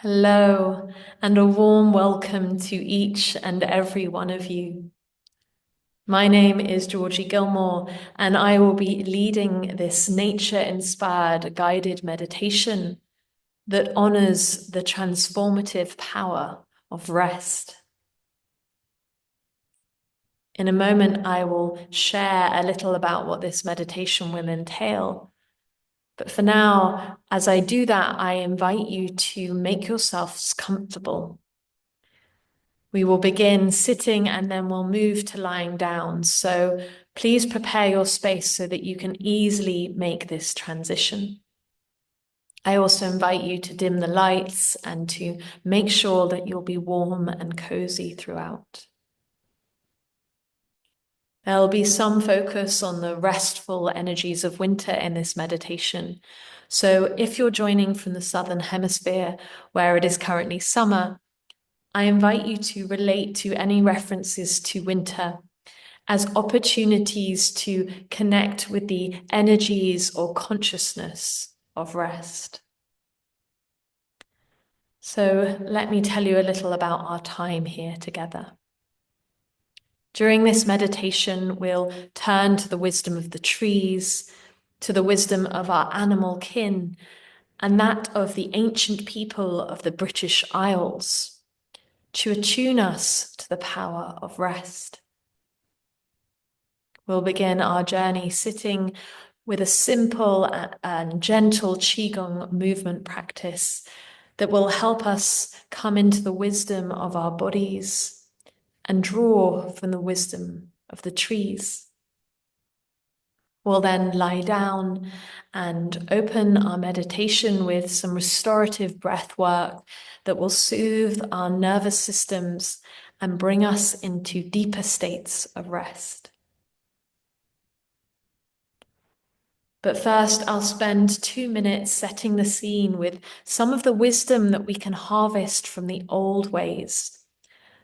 Hello, and a warm welcome to each and every one of you. My name is Georgie Gilmore, and I will be leading this nature-inspired guided meditation that honors the transformative power of rest. In a moment, I will share a little about what this meditation will entail. But for now, as I do that, I invite you to make yourselves comfortable. We will begin sitting and then we'll move to lying down. So please prepare your space so that you can easily make this transition. I also invite you to dim the lights and to make sure that you'll be warm and cozy throughout. There'll be some focus on the restful energies of winter in this meditation. So if you're joining from the Southern Hemisphere, where it is currently summer, I invite you to relate to any references to winter as opportunities to connect with the energies or consciousness of rest. So let me tell you a little about our time here together. During this meditation, we'll turn to the wisdom of the trees, to the wisdom of our animal kin, and that of the ancient people of the British Isles, to attune us to the power of rest. We'll begin our journey sitting with a simple and gentle Qigong movement practice that will help us come into the wisdom of our bodies and draw from the wisdom of the trees. We'll then lie down and open our meditation with some restorative breath work that will soothe our nervous systems and bring us into deeper states of rest. But first, I'll spend 2 minutes setting the scene with some of the wisdom that we can harvest from the old ways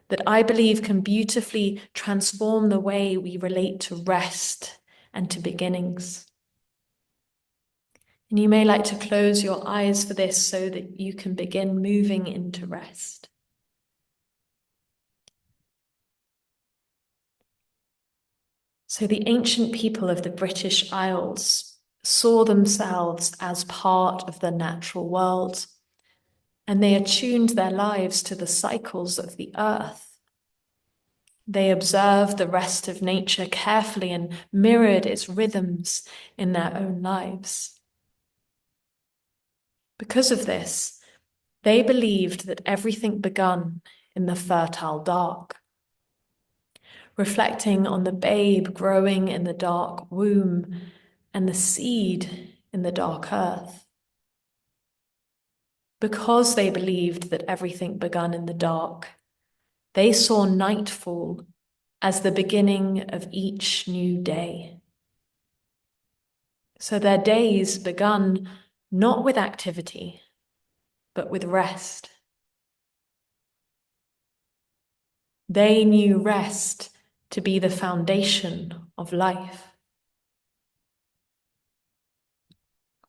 that I believe can beautifully transform the way we relate to rest and to beginnings. And you may like to close your eyes for this so that you can begin moving into rest. So the ancient people of the British Isles saw themselves as part of the natural world, and they attuned their lives to the cycles of the earth. They observed the rest of nature carefully and mirrored its rhythms in their own lives. Because of this, they believed that everything begun in the fertile dark, reflecting on the babe growing in the dark womb and the seed in the dark earth. Because they believed that everything begun in the dark, they saw nightfall as the beginning of each new day. So their days begun not with activity, but with rest. They knew rest to be the foundation of life.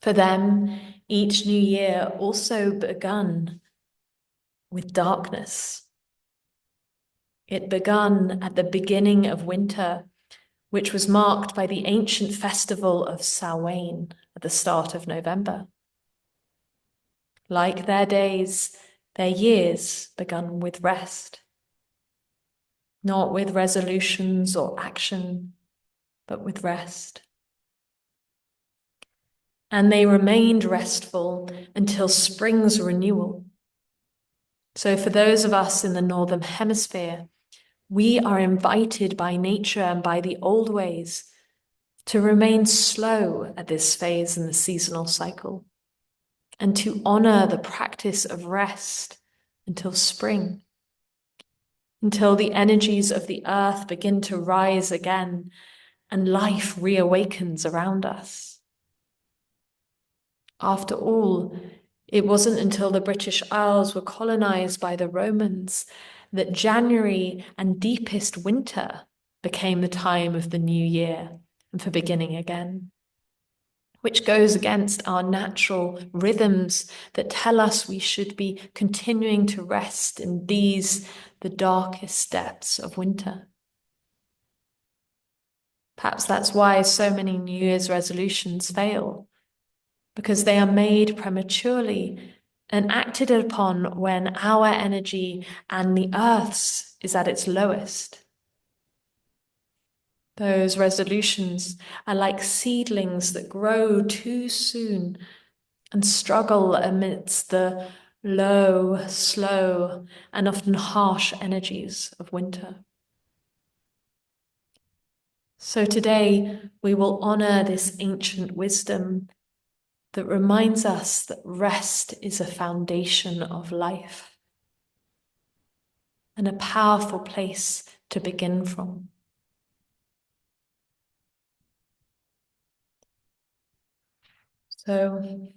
For them, each new year also begun with darkness. It begun at the beginning of winter, which was marked by the ancient festival of Samhain at the start of November. Like their days, their years begun with rest, not with resolutions or action, but with rest. And they remained restful until spring's renewal. So for those of us in the Northern Hemisphere, we are invited by nature and by the old ways to remain slow at this phase in the seasonal cycle and to honor the practice of rest until spring, until the energies of the earth begin to rise again and life reawakens around us. After all, it wasn't until the British Isles were colonized by the Romans that January and deepest winter became the time of the new year and for beginning again. which goes against our natural rhythms that tell us we should be continuing to rest in these, the darkest depths of winter. Perhaps that's why so many New Year's resolutions fail, because they are made prematurely and acted upon when our energy and the Earth's is at its lowest. Those resolutions are like seedlings that grow too soon and struggle amidst the low, slow, and often harsh energies of winter. So today we will honor this ancient wisdom that reminds us that rest is a foundation of life and a powerful place to begin from. So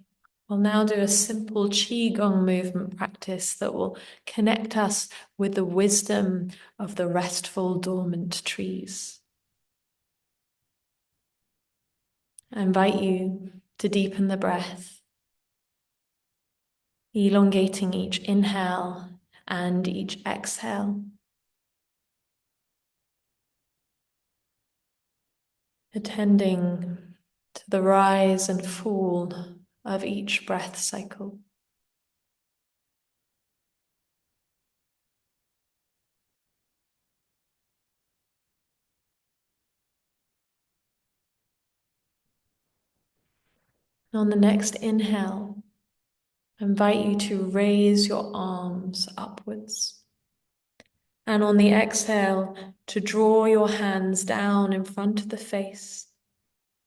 we'll now do a simple Qigong movement practice that will connect us with the wisdom of the restful, dormant trees. I invite you to deepen the breath, elongating each inhale and each exhale, attending to the rise and fall of each breath cycle. And on the next inhale, I invite you to raise your arms upwards. And on the exhale, to draw your hands down in front of the face,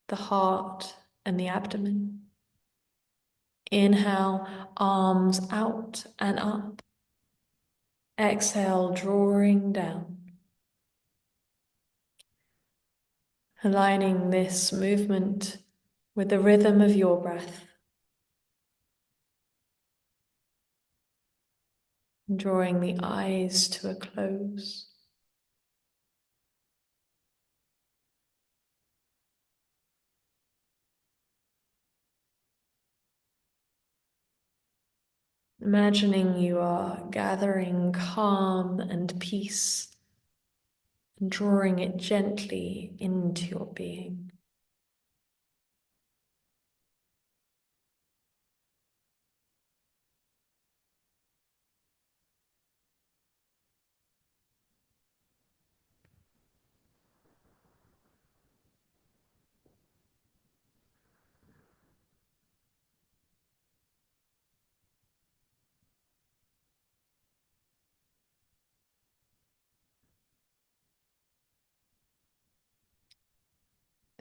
the heart, and the abdomen. Inhale, arms out and up. Exhale, drawing down. Aligning this movement with the rhythm of your breath. Drawing the eyes to a close. Imagining you are gathering calm and peace and drawing it gently into your being.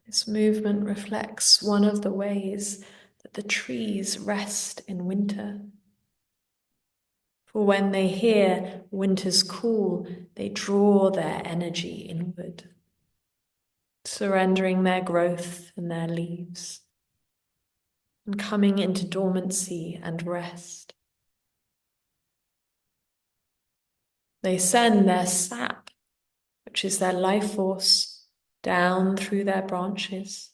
This movement reflects one of the ways that the trees rest in winter. For when they hear winter's call, they draw their energy inward, surrendering their growth and their leaves, and coming into dormancy and rest. They send their sap, which is their life force, down through their branches,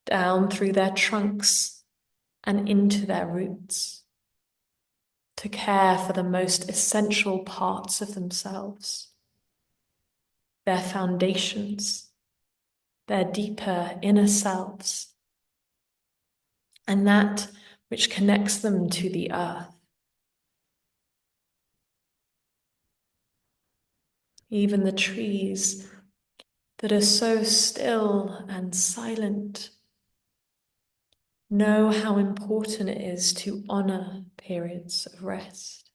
down through their trunks, and into their roots, to care for the most essential parts of themselves, their foundations, their deeper inner selves, and that which connects them to the earth. Even the trees that are so still and silent know how important it is to honor periods of rest.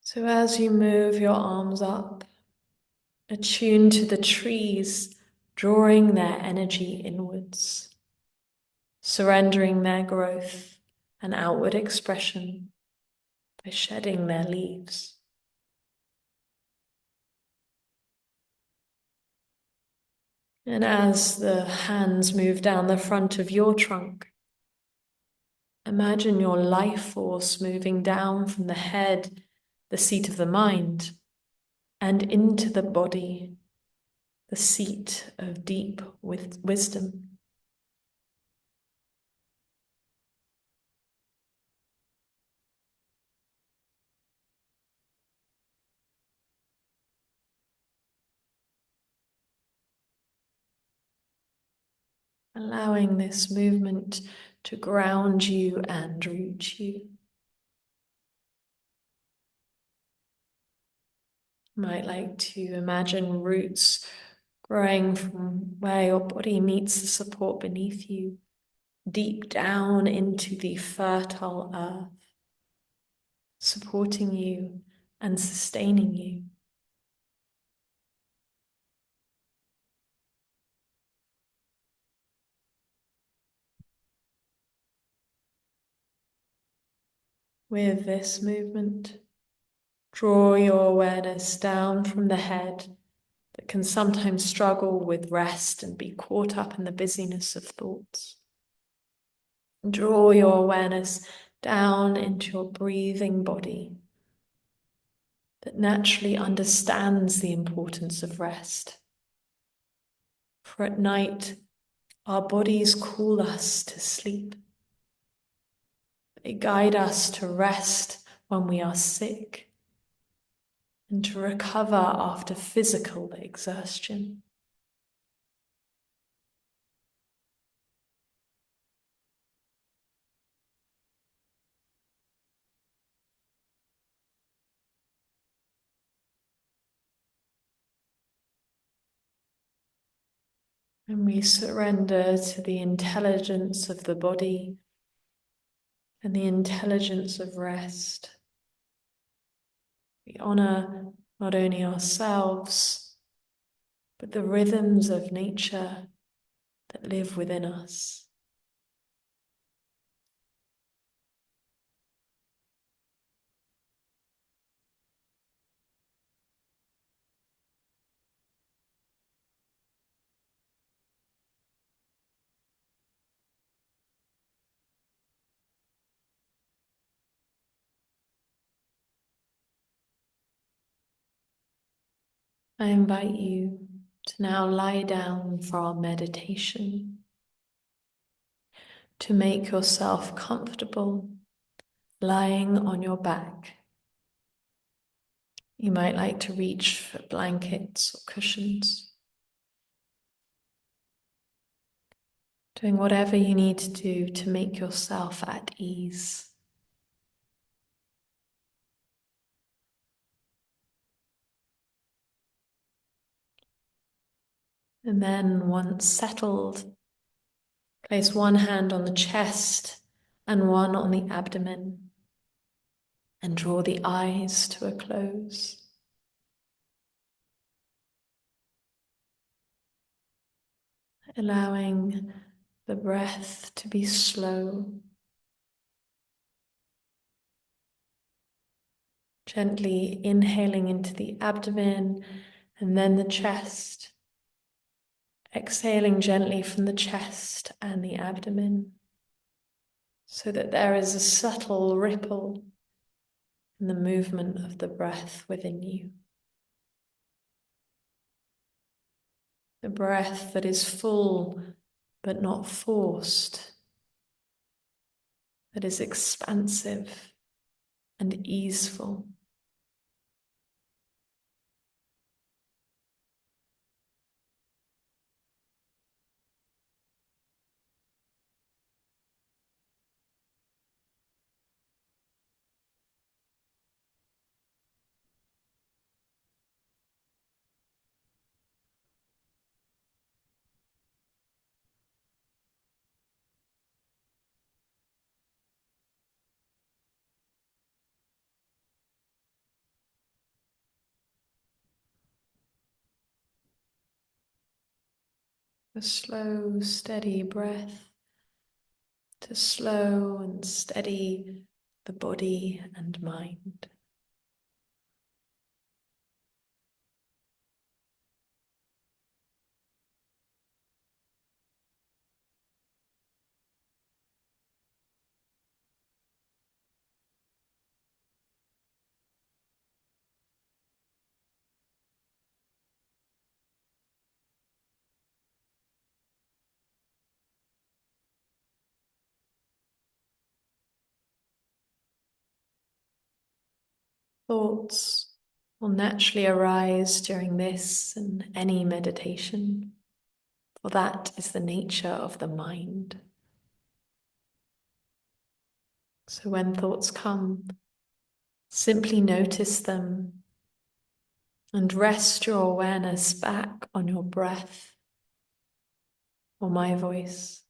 So as you move your arms up, attune to the trees, drawing their energy inwards, surrendering their growth and outward expression by shedding their leaves. And as the hands move down the front of your trunk, imagine your life force moving down from the head, the seat of the mind, and into the body, the seat of deep wisdom. Allowing this movement to ground you and root you. You might like to imagine roots growing from where your body meets the support beneath you, deep down into the fertile earth, supporting you and sustaining you. With this movement, draw your awareness down from the head that can sometimes struggle with rest and be caught up in the busyness of thoughts. Draw your awareness down into your breathing body that naturally understands the importance of rest. For at night, our bodies call us to sleep. They guide us to rest when we are sick and to recover after physical exhaustion. And we surrender to the intelligence of the body and the intelligence of rest. We honor not only ourselves, but the rhythms of nature that live within us. I invite you to now lie down for our meditation, to make yourself comfortable lying on your back. You might like to reach for blankets or cushions, doing whatever you need to do to make yourself at ease. And then, once settled, place one hand on the chest and one on the abdomen, and draw the eyes to a close. Allowing the breath to be slow, gently inhaling into the abdomen and then the chest, exhaling gently from the chest and the abdomen, so that there is a subtle ripple in the movement of the breath within you. The breath that is full but not forced, that is expansive and easeful. A slow, steady breath to slow and steady the body and mind. Thoughts will naturally arise during this and any meditation, for that is the nature of the mind. So when thoughts come, simply notice them and rest your awareness back on your breath or my voice.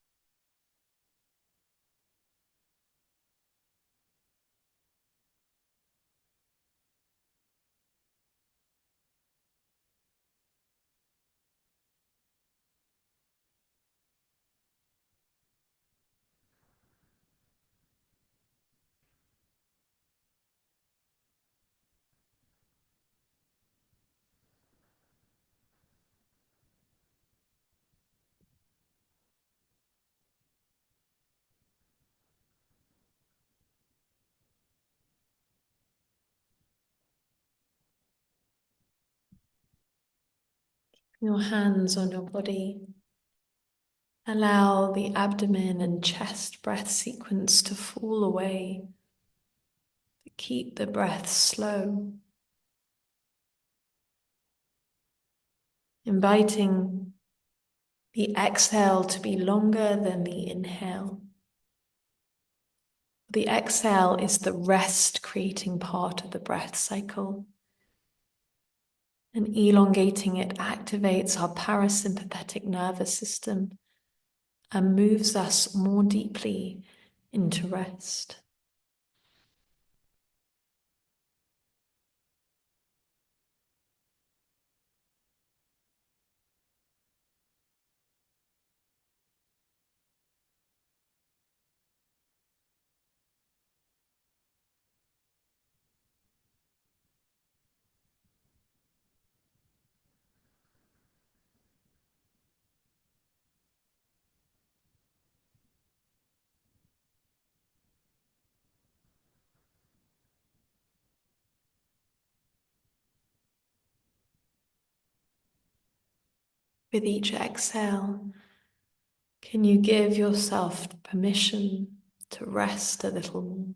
Your hands on your body. Allow the abdomen and chest breath sequence to fall away. But keep the breath slow, inviting the exhale to be longer than the inhale. The exhale is the rest-creating part of the breath cycle, and elongating it activates our parasympathetic nervous system and moves us more deeply into rest. With each exhale, can you give yourself permission to rest a little more?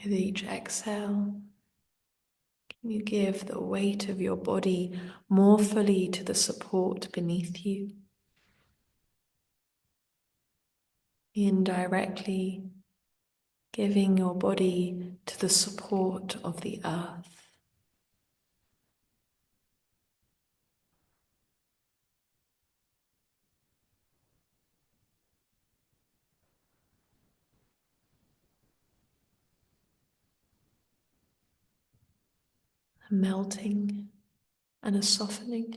With each exhale, can you give the weight of your body more fully to the support beneath you? Indirectly giving your body to the support of the earth. A melting and a softening.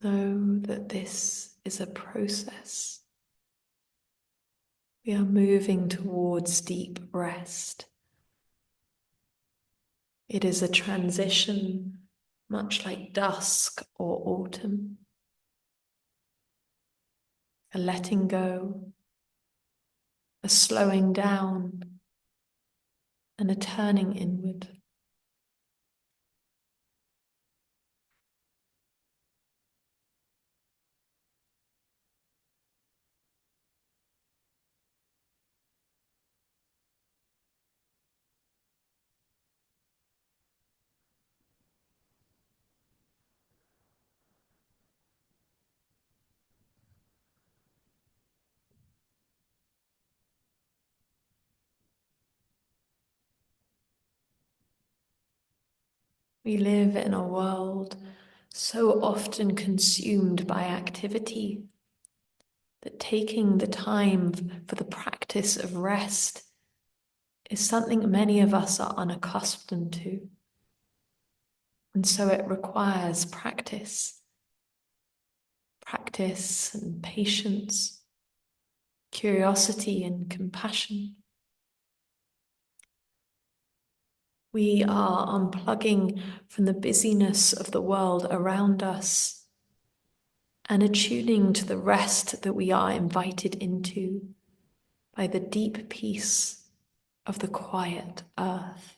Know that this is a process. We are moving towards deep rest. It is a transition, much like dusk or autumn. A letting go, a slowing down, and a turning inward. We live in a world so often consumed by activity that taking the time for the practice of rest is something many of us are unaccustomed to. And so it requires practice and patience, curiosity and compassion. We are unplugging from the busyness of the world around us and attuning to the rest that we are invited into by the deep peace of the quiet earth.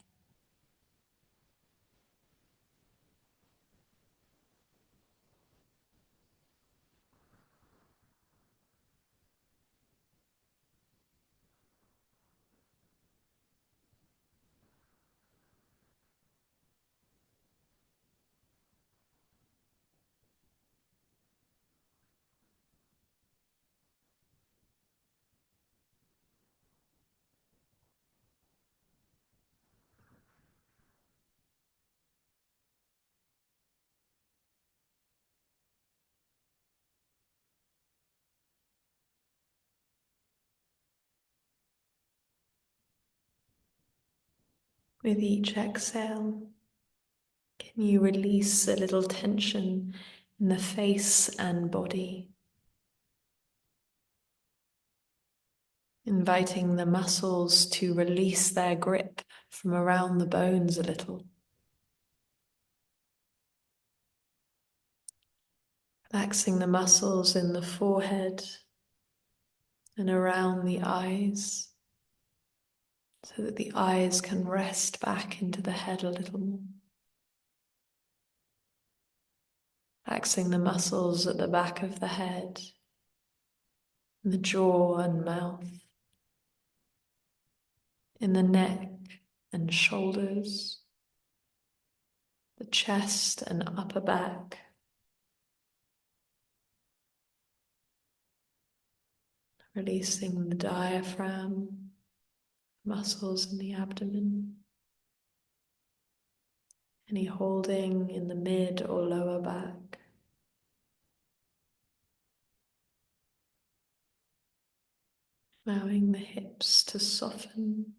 With each exhale, can you release a little tension in the face and body, inviting the muscles to release their grip from around the bones a little. Relaxing the muscles in the forehead and around the eyes, so that the eyes can rest back into the head a little more. Relaxing the muscles at the back of the head, in the jaw and mouth, in the neck and shoulders, the chest and upper back. Releasing the diaphragm, muscles in the abdomen, any holding in the mid or lower back. Allowing the hips to soften,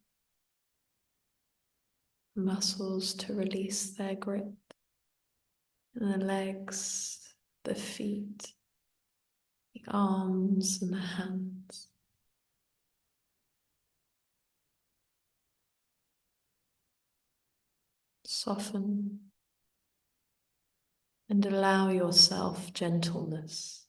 muscles to release their grip, and the legs, the feet, the arms and the hands. Soften and allow yourself gentleness.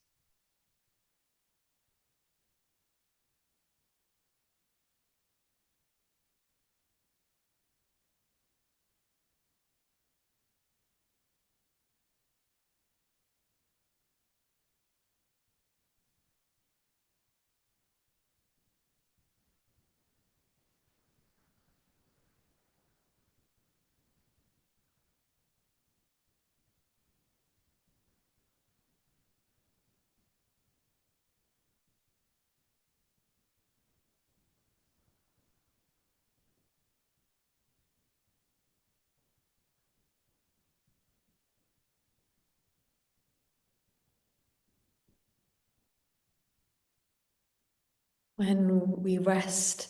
When we rest,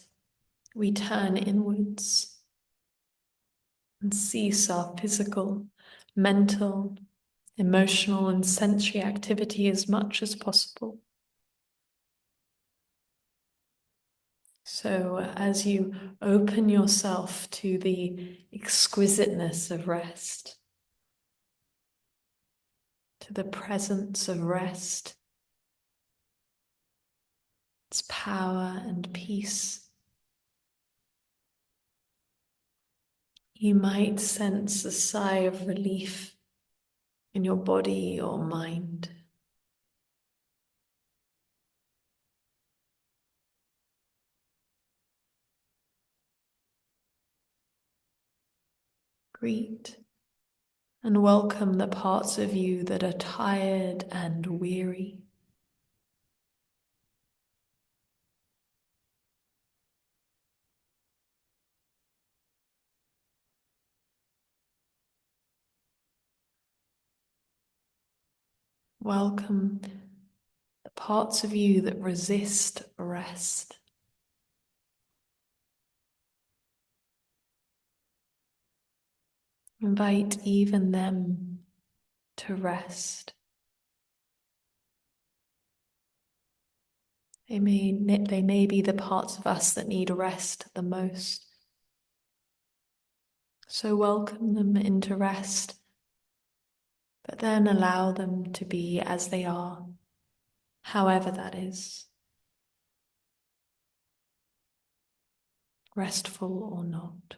we turn inwards and cease our physical, mental, emotional, and sensory activity as much as possible. So, as you open yourself to the exquisiteness of rest, to the presence of rest, its power and peace, you might sense a sigh of relief in your body or mind. Greet and welcome the parts of you that are tired and weary. Welcome the parts of you that resist rest. Invite even them to rest. They may be the parts of us that need rest the most. So welcome them into rest, but then allow them to be as they are, however that is, restful or not.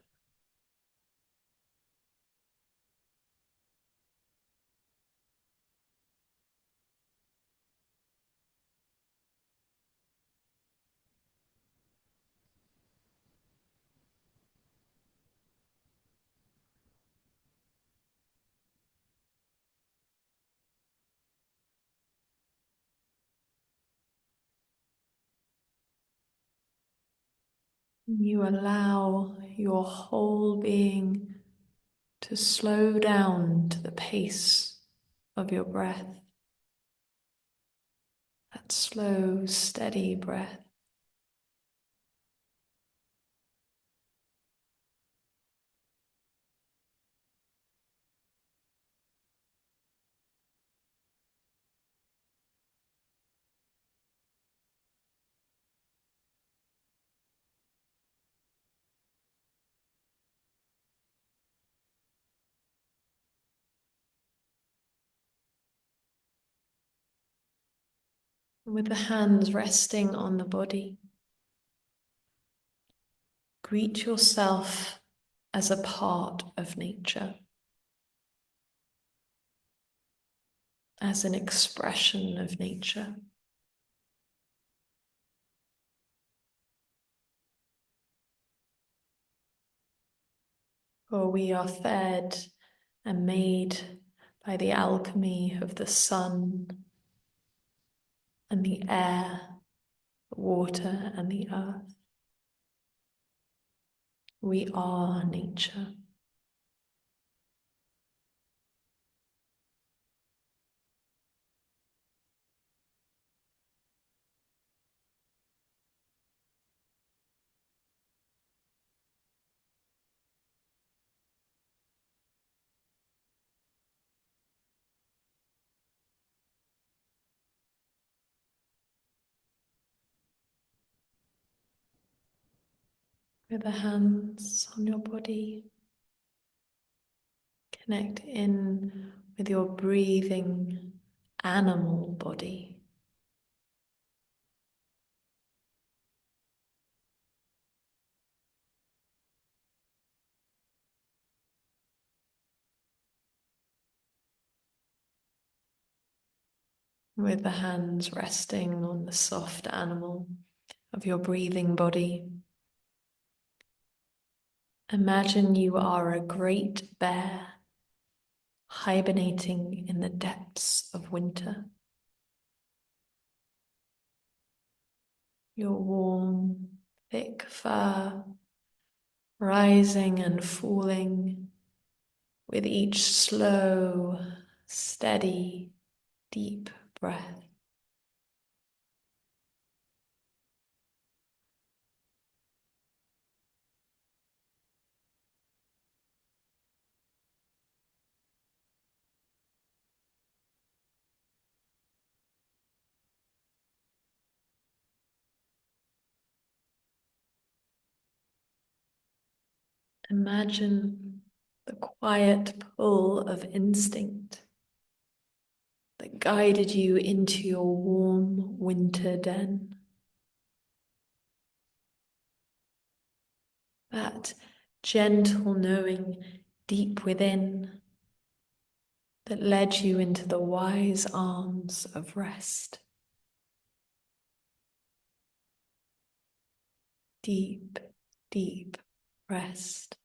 You allow your whole being to slow down to the pace of your breath, that slow, steady breath. With the hands resting on the body, greet yourself as a part of nature, as an expression of nature. For we are fed and made by the alchemy of the sun and the air, the water and the earth. We are nature. With the hands on your body, connect in with your breathing animal body. With the hands resting on the soft animal of your breathing body. Imagine you are a great bear hibernating in the depths of winter. Your warm, thick fur rising and falling with each slow, steady, deep breath. Imagine the quiet pull of instinct that guided you into your warm winter den. That gentle knowing deep within that led you into the wise arms of rest. Deep, deep rest.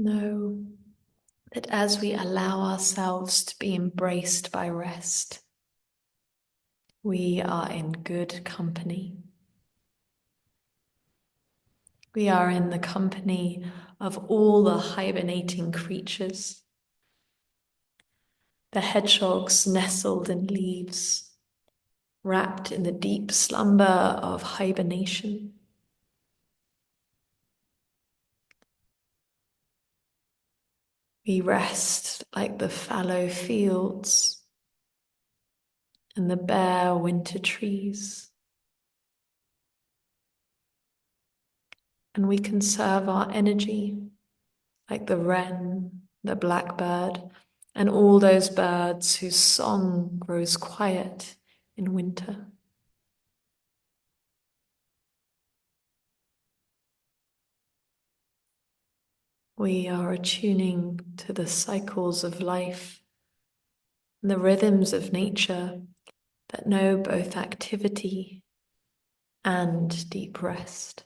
Know that as we allow ourselves to be embraced by rest, we are in good company. We are in the company of all the hibernating creatures, the hedgehogs nestled in leaves, wrapped in the deep slumber of hibernation. We rest like the fallow fields and the bare winter trees. And we conserve our energy like the wren, the blackbird, and all those birds whose song grows quiet in winter. We are attuning to the cycles of life and the rhythms of nature that know both activity and deep rest.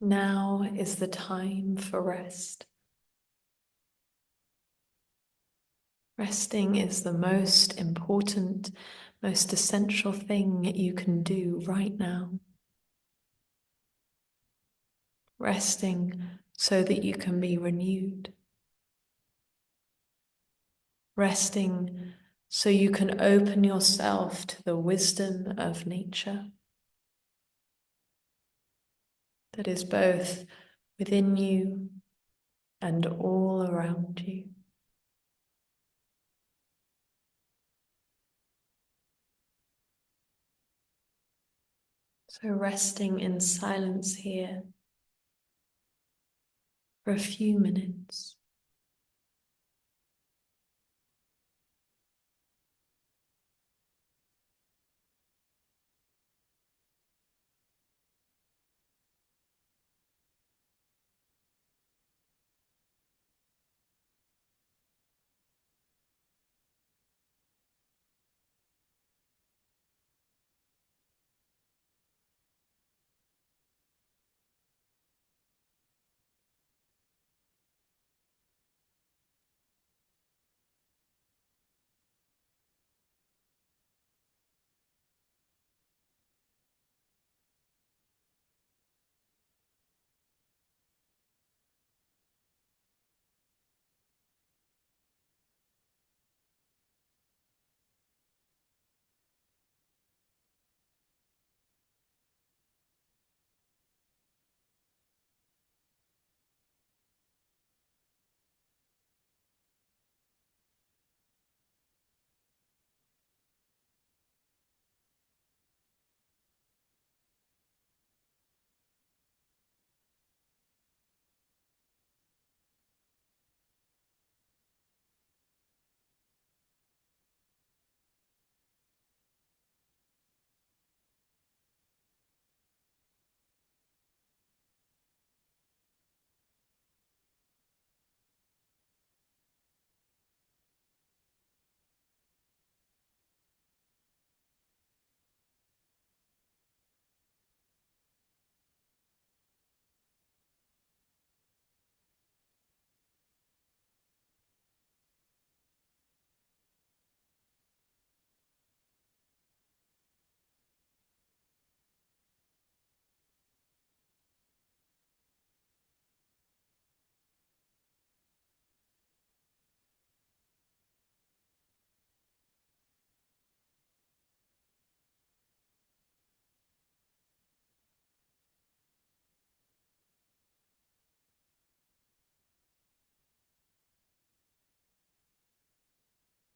Now is the time for rest. Resting is the most important, most essential thing you can do right now. Resting so that you can be renewed. Resting so you can open yourself to the wisdom of nature that is both within you and all around you. So resting in silence here for a few minutes.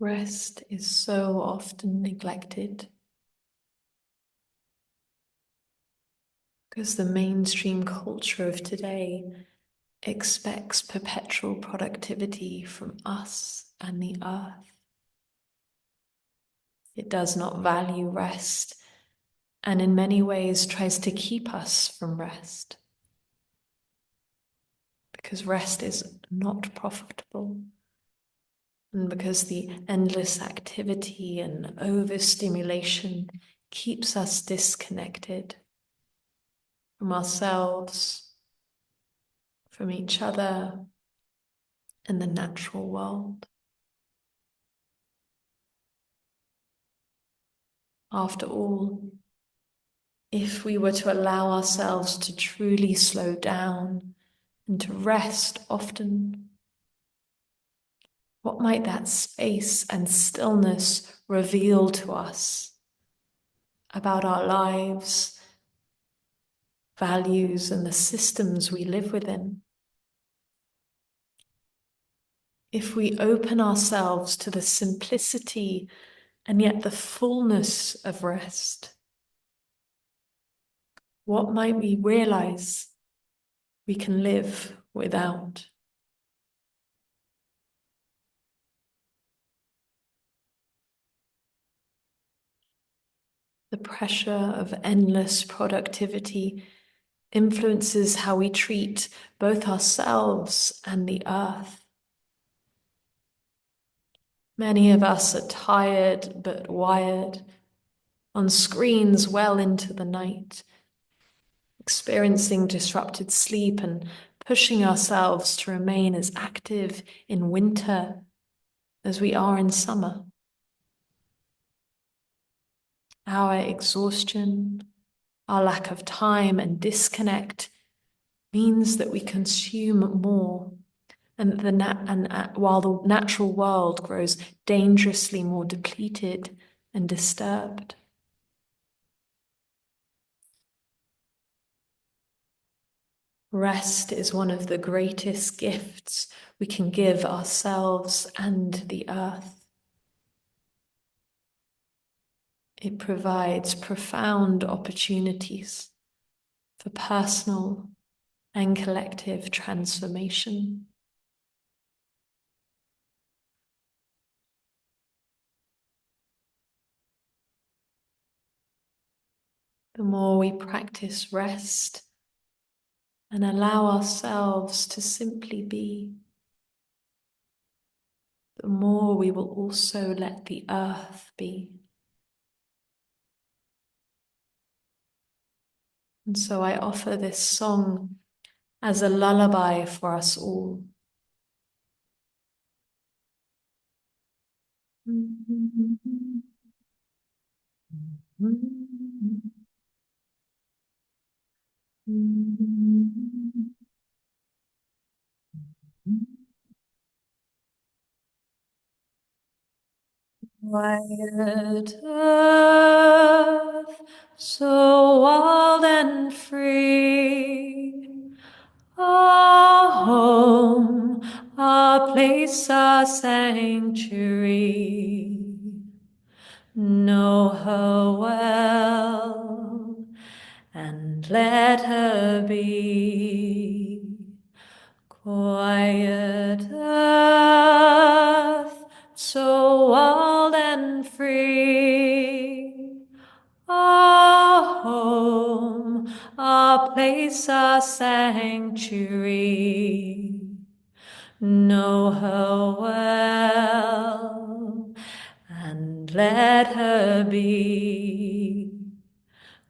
Rest is so often neglected because the mainstream culture of today expects perpetual productivity from us and the earth. It does not value rest and in many ways tries to keep us from rest because rest is not profitable. And because the endless activity and overstimulation keeps us disconnected from ourselves, from each other, and the natural world. After all, if we were to allow ourselves to truly slow down and to rest often, what might that space and stillness reveal to us about our lives, values, and the systems we live within? If we open ourselves to the simplicity and yet the fullness of rest, what might we realize we can live without? The pressure of endless productivity influences how we treat both ourselves and the earth. Many of us are tired but wired, on screens well into the night, experiencing disrupted sleep and pushing ourselves to remain as active in winter as we are in summer. Our exhaustion, our lack of time and disconnect means that we consume more, and while the natural world grows dangerously more depleted and disturbed. Rest is one of the greatest gifts we can give ourselves and the earth. It provides profound opportunities for personal and collective transformation. The more we practice rest and allow ourselves to simply be, the more we will also let the earth be. And so I offer this song as a lullaby for us all. Quiet earth, so wild and free, our home, our place, our sanctuary. Know her well and let her be. Quiet earth, so wild and free, our home, our place, our sanctuary. Know her well and let her be.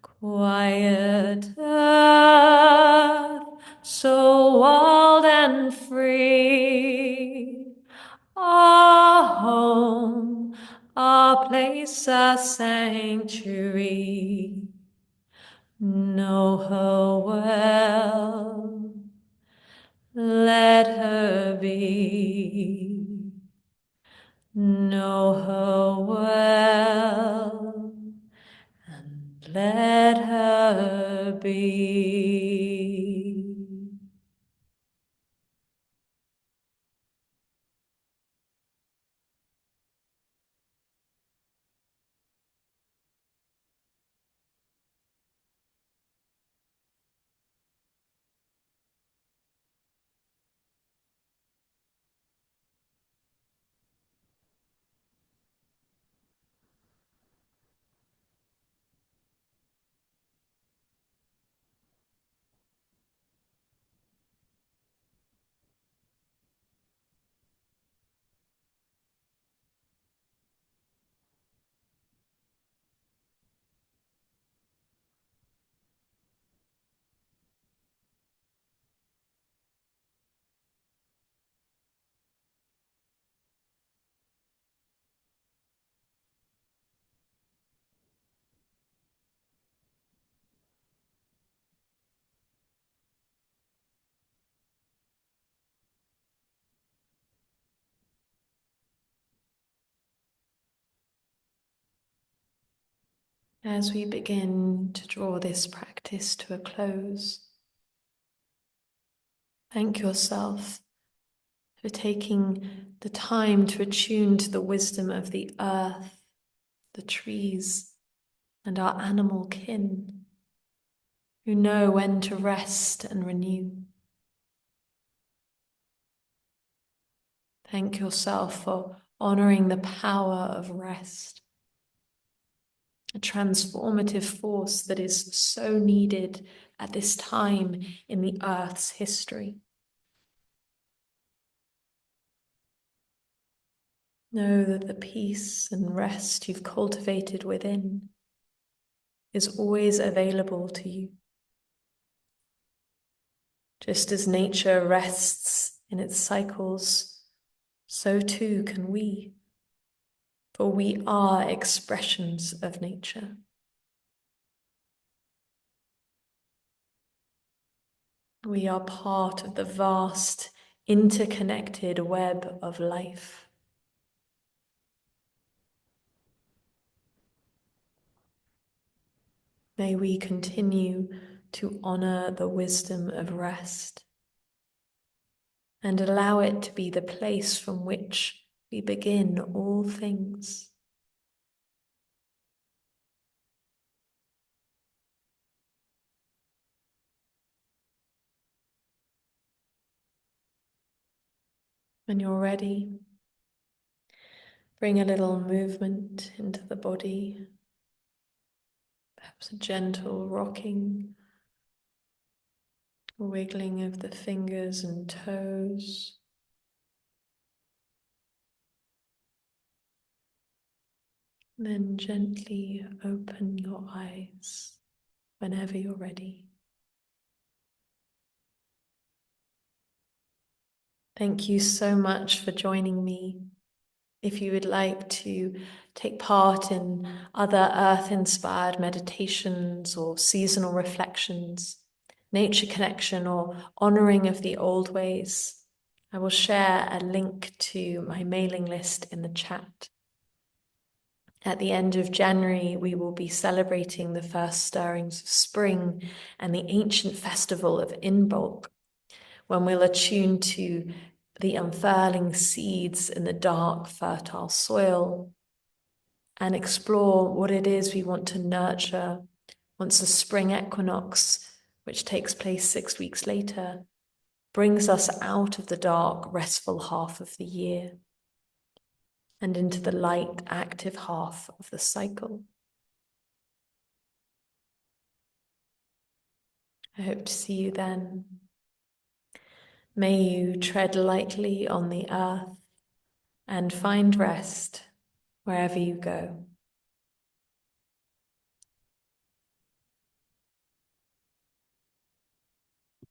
Quiet earth, so wild and free, our home, our place, our sanctuary. Know her well, let her be. Know her well, and let her be. As we begin to draw this practice to a close, thank yourself for taking the time to attune to the wisdom of the earth, the trees, and our animal kin, who know when to rest and renew. Thank yourself for honoring the power of rest, a transformative force that is so needed at this time in the earth's history. Know that the peace and rest you've cultivated within is always available to you. Just as nature rests in its cycles, so too can we, for we are expressions of nature. We are part of the vast, interconnected web of life. May we continue to honor the wisdom of rest and allow it to be the place from which we begin all things. When you're ready, bring a little movement into the body, perhaps a gentle rocking, wiggling of the fingers and toes. Then gently open your eyes whenever you're ready. Thank you so much for joining me. If you would like to take part in other earth-inspired meditations or seasonal reflections, nature connection or honoring of the old ways, I will share a link to my mailing list in the chat. At the end of January, we will be celebrating the first stirrings of spring and the ancient festival of Imbolc, when we'll attune to the unfurling seeds in the dark, fertile soil and explore what it is we want to nurture once the spring equinox, which takes place 6 weeks later, brings us out of the dark, restful half of the year and into the light, active half of the cycle. I hope to see you then. May you tread lightly on the earth and find rest wherever you go.